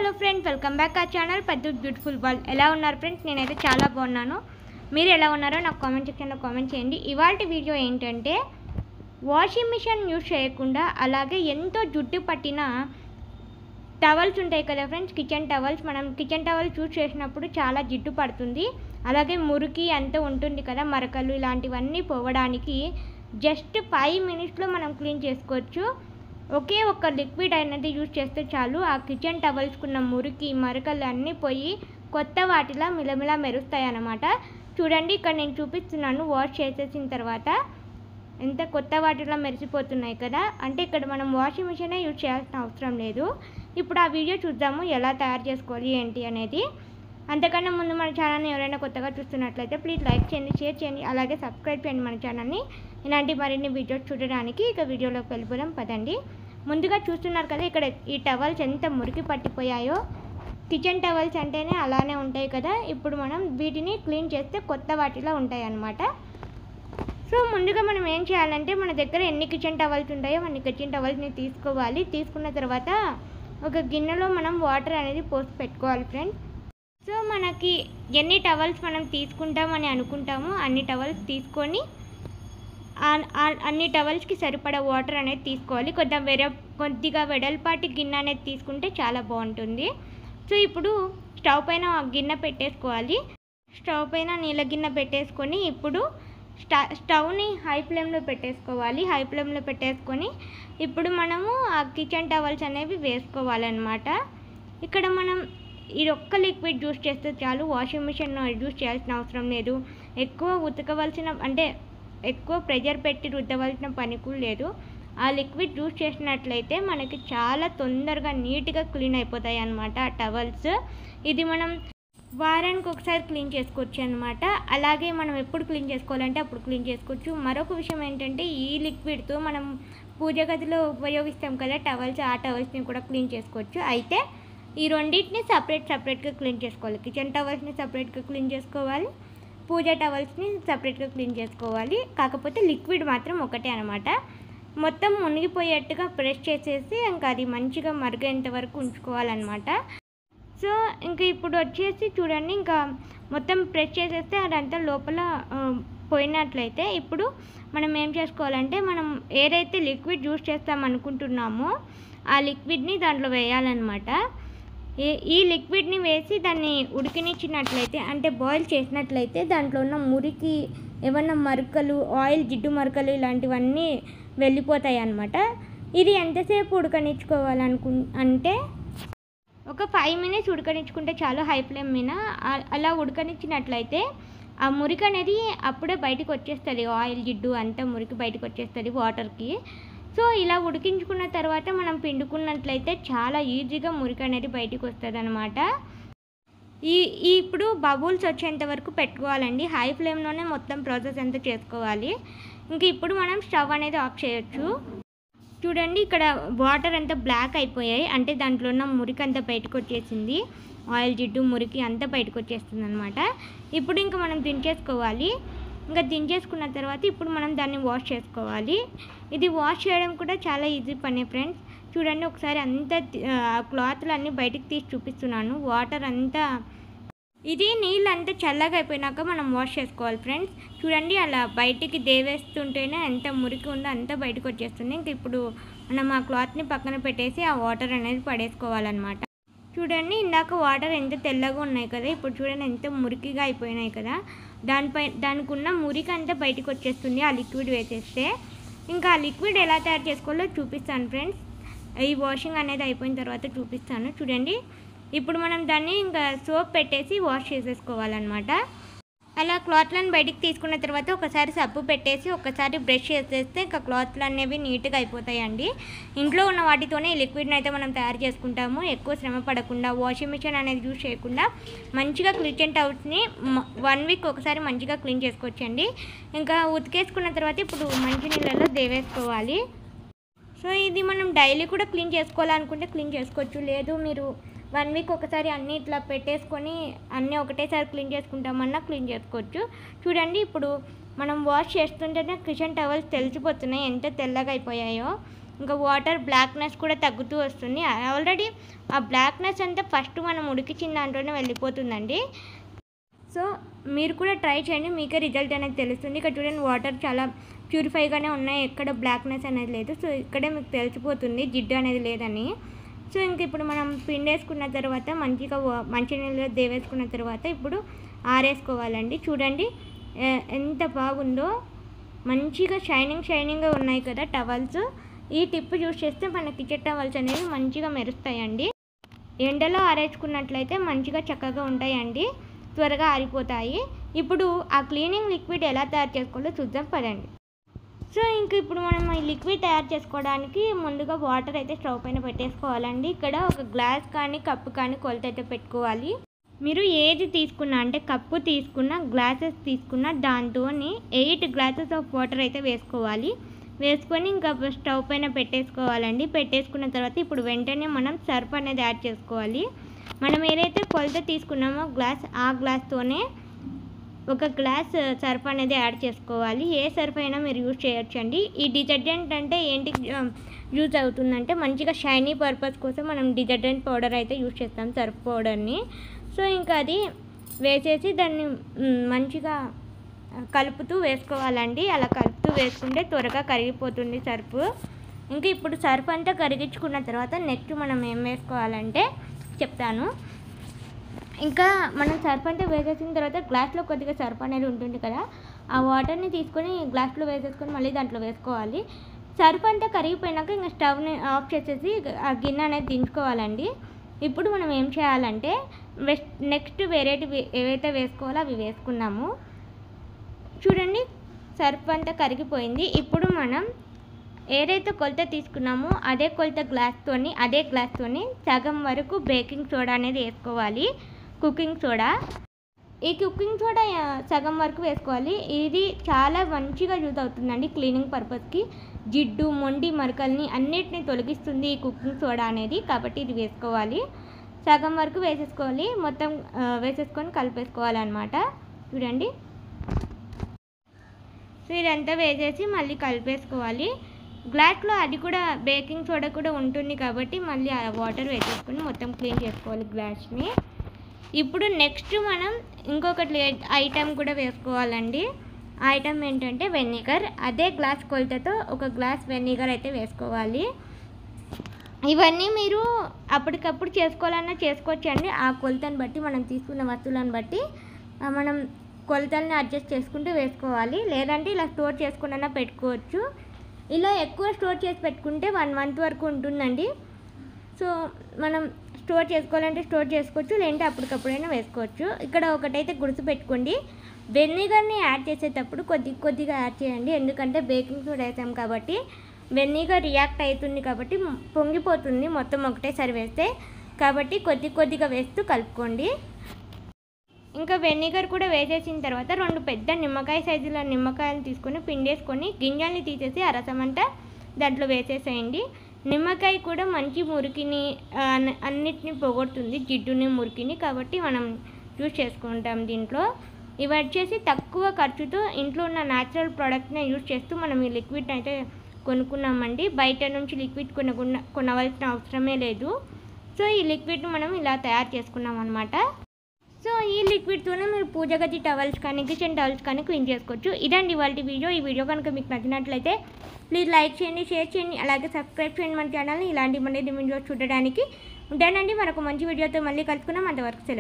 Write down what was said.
Hello friends, welcome back ఆ channel పద్దు beautiful world. ఎలా ఉన్నారు ఫ్రెండ్స్? నేనైతే చాలా బాగున్నాను. మీరు ఎలా ఉన్నారో నాకు కామెంట్ సెక్షన్లో కామెంట్ చేయండి. ఇవాల్టి వీడియో ఏంటంటే వాషింగ్ మిషన్ యూజ్ చేయకుండా అలాగే ఎంతో జుట్టు పట్టిన టవల్స్ ఉంటాయి కదా ఫ్రెండ్స్, కిచెన్ టవల్స్. మనం కిచెన్ టవల్స్ యూజ్ చేసినప్పుడు చాలా జిడ్డు పడుతుంది, అలాగే మురికి అంతా ఉంటుంది కదా, మరకలు ఇలాంటివన్నీ పోవడానికి జస్ట్ 5 మినిట్స్లో మనం క్లీన్ చేసుకోవచ్చు. ఒకే ఒక్క లిక్విడ్ అనేది యూజ్ చేస్తే చాలు, ఆ కిచెన్ టవల్స్కున్న మురికి మరకలు అన్నీ పోయి కొత్త వాటిలా మిలమిలా మెరుస్తాయి అన్నమాట. చూడండి, ఇక్కడ నేను చూపిస్తున్నాను. వాష్ చేసేసిన తర్వాత ఎంత కొత్త వాటిలా మెరిసిపోతున్నాయి కదా. అంటే ఇక్కడ మనం వాషింగ్ మిషనే యూజ్ చేయాల్సిన అవసరం లేదు. ఇప్పుడు ఆ వీడియో చూద్దాము ఎలా తయారు చేసుకోవాలి ఏంటి అనేది. అంతకన్నా ముందు మన ఛానల్ని ఎవరైనా కొత్తగా చూస్తున్నట్లయితే ప్లీజ్ లైక్ చేయండి, షేర్ చేయండి, అలాగే సబ్స్క్రైబ్ చేయండి మన ఛానల్ని. ఇలాంటి మరిన్ని వీడియోస్ చూడడానికి ఇక వీడియోలోకి వెళ్ళిపోదాం పదండి. ముందుగా చూస్తున్నారు కదా, ఇక్కడ ఈ టవల్స్ ఎంత మురికి పట్టిపోయాయో. కిచెన్ టవల్స్ అంటేనే అలానే ఉంటాయి కదా. ఇప్పుడు మనం వీటిని క్లీన్ చేస్తే కొత్త వాటిలో ఉంటాయి అన్నమాట. సో ముందుగా మనం ఏం చేయాలంటే, మన దగ్గర ఎన్ని కిచెన్ టవల్స్ ఉంటాయో అన్ని కిచెన్ టవల్స్ని తీసుకోవాలి. తీసుకున్న తర్వాత ఒక గిన్నెలో మనం వాటర్ అనేది పోసి పెట్టుకోవాలి ఫ్రెండ్స్. సో మనకి ఎన్ని టవల్స్ మనం తీసుకుంటామని అనుకుంటామో అన్ని టవల్స్ తీసుకొని అన్ని టవల్స్కి సరిపడా వాటర్ అనేది తీసుకోవాలి. కొద్దిగా వెడల్పాటి గిన్నె అనేది తీసుకుంటే చాలా బాగుంటుంది. సో ఇప్పుడు స్టవ్ పైన గిన్నె పెట్టేసుకోవాలి. స్టవ్ పైన నీళ్ళ గిన్నె పెట్టేసుకొని ఇప్పుడు స్టవ్ని హై ఫ్లేమ్లో పెట్టేసుకోవాలి. హై ఫ్లేమ్లో పెట్టేసుకొని ఇప్పుడు మనము ఆ కిచెన్ టవల్స్ అనేవి వేసుకోవాలన్నమాట. ఇక్కడ మనం ఈ ఒక్క లిక్విడ్ యూజ్ చేస్తే చాలు, వాషింగ్ మిషన్ యూజ్ చేయాల్సిన అవసరం లేదు. ఎక్కువ ఉతకవలసిన అంటే ఎక్కువ ప్రెషర్ పెట్టి రుద్దవలసిన పని కూడా లేదు. ఆ లిక్విడ్ యూజ్ చేసినట్లయితే మనకి చాలా తొందరగా నీట్గా క్లీన్ అయిపోతాయి అన్నమాట ఆ టవల్స్. ఇది మనం వారానికి ఒకసారి క్లీన్ చేసుకోవచ్చు అనమాట. అలాగే మనం ఎప్పుడు క్లీన్ చేసుకోవాలంటే అప్పుడు క్లీన్ చేసుకోవచ్చు. మరొక విషయం ఏంటంటే, ఈ లిక్విడ్తో మనం పూజ గదిలో ఉపయోగిస్తాం కదా టవల్స్, ఆ టవల్స్ని కూడా క్లీన్ చేసుకోవచ్చు. అయితే ఈ రెండింటిని సపరేట్గా క్లీన్ చేసుకోవాలి. కిచెన్ టవల్స్ని సపరేట్గా క్లీన్ చేసుకోవాలి, పూజ టవల్స్ని సపరేట్గా క్లీన్ చేసుకోవాలి. కాకపోతే లిక్విడ్ మాత్రం ఒకటే అనమాట. మొత్తం మునిగిపోయేట్టుగా ప్రెస్ చేసేసి ఇంకా అది మంచిగా మరిగేంత వరకు ఉంచుకోవాలన్నమాట. సో ఇంకా ఇప్పుడు వచ్చేసి చూడండి, ఇంకా మొత్తం ప్రెస్ చేసేస్తే అదంతా లోపల పోయినట్లయితే ఇప్పుడు మనం ఏం చేసుకోవాలంటే, మనం ఏదైతే లిక్విడ్ యూజ్ చేస్తాం అనుకుంటున్నామో ఆ లిక్విడ్ని దాంట్లో వేయాలన్నమాట. ఈ లిక్విడ్ని వేసి దాన్ని ఉడికినిచ్చినట్లయితే అంటే బాయిల్ చేసినట్లయితే దాంట్లో ఉన్న మురికి, ఏమన్నా మరకలు, ఆయిల్ జిడ్డు మరకలు ఇలాంటివన్నీ వెళ్ళిపోతాయి అన్నమాట. ఇది ఎంతసేపు అంటే ఒక 5 మినిట్స్ ఉడకనిచ్చుకుంటే చాలు హై ఫ్లేమ్ మీద. అలా ఉడకనిచ్చినట్లయితే ఆ మురికి అనేది అప్పుడే బయటకు వచ్చేస్తుంది, ఆయిల్ జిడ్డు అంతా మురికి బయటకు వచ్చేస్తుంది వాటర్కి. సో ఇలా ఉడికించుకున్న తర్వాత మనం పిండుకున్నట్లయితే చాలా ఈజీగా మురికి అనేది బయటకు వస్తుంది అనమాట. ఇప్పుడు బబుల్స్ వచ్చేంత వరకు పెట్టుకోవాలండి. హై ఫ్లేమ్లోనే మొత్తం ప్రాసెస్ అంతా చేసుకోవాలి. ఇంక ఇప్పుడు మనం స్టవ్ అనేది ఆఫ్ చేయొచ్చు. చూడండి, ఇక్కడ వాటర్ అంతా బ్లాక్ అయిపోయాయి, అంటే దాంట్లో ఉన్న మురికి అంతా బయటకు వచ్చేసింది, ఆయిల్ జిడ్డు మురికి అంతా బయటకు వచ్చేస్తుంది అనమాట. ఇప్పుడు ఇంకా మనం దించేసుకోవాలి. ఇంకా దించేసుకున్న తర్వాత ఇప్పుడు మనం దాన్ని వాష్ చేసుకోవాలి. ఇది వాష్ చేయడం కూడా చాలా ఈజీ పని ఫ్రెండ్స్. చూడండి, ఒకసారి అంతా క్లాత్లు అన్నీ బయటికి తీసి చూపిస్తున్నాను. వాటర్ అంతా ఇది నీళ్ళు అంతా చల్లగా అయిపోయినాక మనం వాష్ చేసుకోవాలి ఫ్రెండ్స్. చూడండి, అలా బయటికి దేవేస్తుంటేనే ఎంత మురికి ఉందో అంతా బయటకు వచ్చేస్తుంది. ఇంక ఇప్పుడు మనం ఆ క్లాత్ని పక్కన పెట్టేసి ఆ వాటర్ అనేది పడేసుకోవాలన్నమాట. చూడండి, ఇందాక వాటర్ ఎంత తెల్లగా ఉన్నాయి కదా, ఇప్పుడు చూడండి ఎంత మురికిగా అయిపోయినాయి కదా. దానికి ఉన్న మురికి అంతా బయటకు వచ్చేస్తుంది ఆ లిక్విడ్ వేసేస్తే. ఇంకా ఆ లిక్విడ్ ఎలా తయారు చేసుకోవాలో చూపిస్తాను ఫ్రెండ్స్. ఈ వాషింగ్ అనేది అయిపోయిన తర్వాత చూపిస్తాను. చూడండి, ఇప్పుడు మనం దాన్ని ఇంకా సోప్ పెట్టేసి వాష్ చేసేసుకోవాలన్నమాట. అలా క్లాత్లను బయటికి తీసుకున్న తర్వాత ఒకసారి సబ్బు పెట్టేసి ఒకసారి బ్రష్ చేసేస్తే ఇంకా క్లాత్లు అనేవి నీట్గా అయిపోతాయండి. ఇంట్లో ఉన్న వాటితోనే ఈ లిక్విడ్ని అయితే మనం తయారు చేసుకుంటాము. ఎక్కువ శ్రమ పడకుండా, వాషింగ్ మిషన్ అనేది యూజ్ చేయకుండా మంచిగా కిచెన్ టవల్స్ని 1 వీక్ ఒకసారి మంచిగా క్లీన్ చేసుకోవచ్చండి. ఇంకా ఉతికేసుకున్న తర్వాత ఇప్పుడు మంచి నీళ్ళలో దేవేసుకోవాలి. సో ఇది మనం డైలీ కూడా క్లీన్ చేసుకోవాలనుకుంటే క్లీన్ చేసుకోవచ్చు. లేదు మీరు 1 వీక్ ఒకసారి అన్నీ ఇట్లా పెట్టేసుకొని అన్నీ ఒకటేసారి క్లీన్ చేసుకుంటామన్నా క్లీన్ చేసుకోవచ్చు. చూడండి, ఇప్పుడు మనం వాష్ చేస్తుంటేనే కిచెన్ టవల్స్ తెలిసిపోతున్నాయి ఎంత తెల్లగా అయిపోయాయో. ఇంకా వాటర్ బ్లాక్నెస్ కూడా తగ్గుతూ వస్తుంది. ఆల్రెడీ ఆ బ్లాక్నెస్ అంతా ఫస్ట్ మనం ఉడికించిన దాంట్లోనే వెళ్ళిపోతుందండి. సో మీరు కూడా ట్రై చేయండి, మీకే రిజల్ట్ అనేది తెలుస్తుంది. ఇక్కడ చూడండి వాటర్ చాలా ప్యూరిఫైగానే ఉన్నాయి, ఎక్కడ బ్లాక్నెస్ అనేది లేదు. సో ఇక్కడే మీకు తెలిసిపోతుంది జిడ్డు అనేది లేదని. సో ఇంక ఇప్పుడు మనం పిండి వేసుకున్న తర్వాత మంచిగా మంచినీళ్ళలో దేవేసుకున్న తర్వాత ఇప్పుడు ఆరేసుకోవాలండి. చూడండి ఎంత బాగుందో, మంచిగా షైనింగ్గా ఉన్నాయి కదా టవల్స్. ఈ టిప్ యూస్ చేస్తే మన కిచెన్ టవల్స్ అనేవి మంచిగా మెరుస్తాయండి. ఎండలో ఆరేసుకున్నట్లయితే మంచిగా చక్కగా ఉంటాయండి, త్వరగా ఆరిపోతాయి. ఇప్పుడు ఆ క్లీనింగ్ లిక్విడ్ ఎలా తయారు చేసుకోవాలో చూద్దాం పదండి. సో ఇంక ఇప్పుడు మనం ఈ లిక్విడ్ తయారు చేసుకోవడానికి ముందుగా వాటర్ అయితే స్టవ్ పైన పెట్టేసుకోవాలండి. ఇక్కడ ఒక గ్లాస్ కానీ కప్పు కానీ కొలత అయితే పెట్టుకోవాలి. మీరు ఏది తీసుకున్నా అంటే కప్పు తీసుకున్న గ్లాసెస్ తీసుకున్న దాంతో 8 గ్లాసెస్ ఆఫ్ వాటర్ అయితే వేసుకోవాలి. వేసుకొని ఇంకా స్టవ్ పైన పెట్టేసుకోవాలండి. పెట్టేసుకున్న తర్వాత ఇప్పుడు వెంటనే మనం సర్ఫ్ అనేది యాడ్ చేసుకోవాలి. మనం ఏదైతే కొలత తీసుకున్నామో గ్లాస్, ఆ గ్లాస్తోనే ఒక గ్లాస్ సర్ఫ్ అనేది యాడ్ చేసుకోవాలి. ఏ సర్ఫ్ అయినా మీరు యూజ్ చేయొచ్చండి. ఈ డిటర్జెంట్ అంటే ఏంటి యూజ్ అవుతుందంటే మంచిగా షైనీ పర్పస్ కోసం మనం డిటర్జెంట్ పౌడర్ అయితే యూజ్ చేస్తాం, సర్ఫ్ పౌడర్ని. సో ఇంకా అది వేసేసి దాన్ని మంచిగా కలుపుతూ వేసుకోవాలండి. అలా కలుపుతూ వేసుకుంటే త్వరగా కరిగిపోతుంది సర్ఫ్. ఇంకా ఇప్పుడు సర్ఫ్ అంతా కరిగించుకున్న తర్వాత నెక్స్ట్ మనం ఏం వేసుకోవాలంటే చెప్తాను. ఇంకా మనం సర్ఫ్ అంతా వేసేసిన తర్వాత గ్లాస్లో కొద్దిగా సర్ఫ్ అనేది ఉంటుంది కదా, ఆ వాటర్ని తీసుకొని గ్లాస్లో వేసేసుకొని మళ్ళీ దాంట్లో వేసుకోవాలి. సర్ఫ్ అంతా కరిగిపోయినాక ఇంకా స్టవ్ని ఆఫ్ చేసేసి ఆ గిన్నె అనేది దించుకోవాలండి. ఇప్పుడు మనం ఏం చేయాలంటే నెక్స్ట్ ఏవైతే వేసుకోవాలో అవి వేసుకున్నాము. చూడండి సర్ఫ్ అంతా కరిగిపోయింది. ఇప్పుడు మనం ఏదైతే కొలత తీసుకున్నామో అదే గ్లాస్తోని సగం వరకు బేకింగ్ సోడా అనేది వేసుకోవాలి, కుకింగ్ సోడా. ఈ కుకింగ్ సోడా సగం వరకు వేసుకోవాలి. ఇది చాలా మంచిగా యూజ్ అవుతుందండి క్లీనింగ్ పర్పస్కి. జిడ్డు, మొండి, మరకల్ని అన్నిటిని తొలగిస్తుంది ఈ కుకింగ్ సోడా అనేది. కాబట్టి ఇది వేసుకోవాలి. సగం వరకు వేసేసుకోవాలి, మొత్తం వేసేసుకొని కలిపేసుకోవాలన్నమాట. చూడండి సో ఇదంతా వేసేసి మళ్ళీ కలిపేసుకోవాలి. గ్లాస్లో అది కూడా బేకింగ్ సోడా కూడా ఉంటుంది కాబట్టి మళ్ళీ ఆ వాటర్ వేసేసుకొని మొత్తం క్లీన్ చేసుకోవాలి గ్లాస్ని. ఇప్పుడు నెక్స్ట్ మనం ఇంకొకటి ఐటెం కూడా వేసుకోవాలండి. ఆ ఐటెం ఏంటంటే వెనిగర్. అదే గ్లాస్ కొలతతో ఒక గ్లాస్ వెనిగర్ అయితే వేసుకోవాలి. ఇవన్నీ మీరు అప్పటికప్పుడు చేసుకోవాలన్నా చేసుకోవచ్చండి. ఆ కొలతను బట్టి, మనం తీసుకున్న వస్తువులను బట్టి మనం కొలతల్ని అడ్జస్ట్ చేసుకుంటూ వేసుకోవాలి. లేదంటే ఇలా స్టోర్ చేసుకున్నా పెట్టుకోవచ్చు. ఇలా ఎక్కువ స్టోర్ చేసి పెట్టుకుంటే 1 month వరకు ఉంటుందండి. సో మనం స్టోర్ చేసుకోవాలంటే స్టోర్ చేసుకోవచ్చు, లేదంటే అప్పటికప్పుడైనా వేసుకోవచ్చు. ఇక్కడ ఒకటైతే గుర్తుపెట్టుకోండి, వెనిగర్ని యాడ్ చేసేటప్పుడు కొద్దిగా యాడ్ చేయండి. ఎందుకంటే బేకింగ్ సోడా వేసాం కాబట్టి వెనిగర్ రియాక్ట్ అవుతుంది కాబట్టి పొంగిపోతుంది మొత్తం ఒకటేసారి వేస్తే. కాబట్టి కొద్దిగా వేస్తూ కలుపుకోండి. ఇంకా వెనిగర్ కూడా వేసేసిన తర్వాత 2 పెద్ద నిమ్మకాయ సైజుల నిమ్మకాయలు తీసుకొని పిండేసుకొని గింజల్ని తీసేసి ఆ రసం అంతా దాంట్లో వేసేసేయండి. నిమ్మకాయ కూడా మంచి మురికిని అన్నిటిని పోగొడుతుంది, జిడ్డుని, మురికిని. కాబట్టి మనం యూజ్ చేసుకుంటాం దీంట్లో. ఇవి వచ్చేసి తక్కువ ఖర్చుతో ఇంట్లో ఉన్న న్యాచురల్ ప్రోడక్ట్ని యూజ్ చేస్తూ మనం ఈ లిక్విడ్ అయితే కొనుక్కున్నామండి. బయట నుంచి లిక్విడ్ కొనవలసిన అవసరమే లేదు. సో ఈ లిక్విడ్ మనం ఇలా తయారు చేసుకున్నాం అనమాట. సో ఈ లిక్విడ్తోనే మీరు పూజ గది టవల్స్ కానీ, కిచెన్ టవల్స్ కానీ క్లీన్ చేసుకోవచ్చు. ఇదండి ఇవాళ వీడియో. ఈ వీడియో కనుక మీకు నచ్చినట్లయితే ప్లీజ్ లైక్ చేయండి, షేర్ చేయండి, అలాగే సబ్స్క్రైబ్ చేయండి మన ఛానల్ని. ఇలాంటి మళ్ళీ వీడియోస్ చూడడానికి. ఉంటానండి, మరొక మంచి వీడియోతో మళ్ళీ కలుసుకున్నాం. అంతవరకు సెలవు.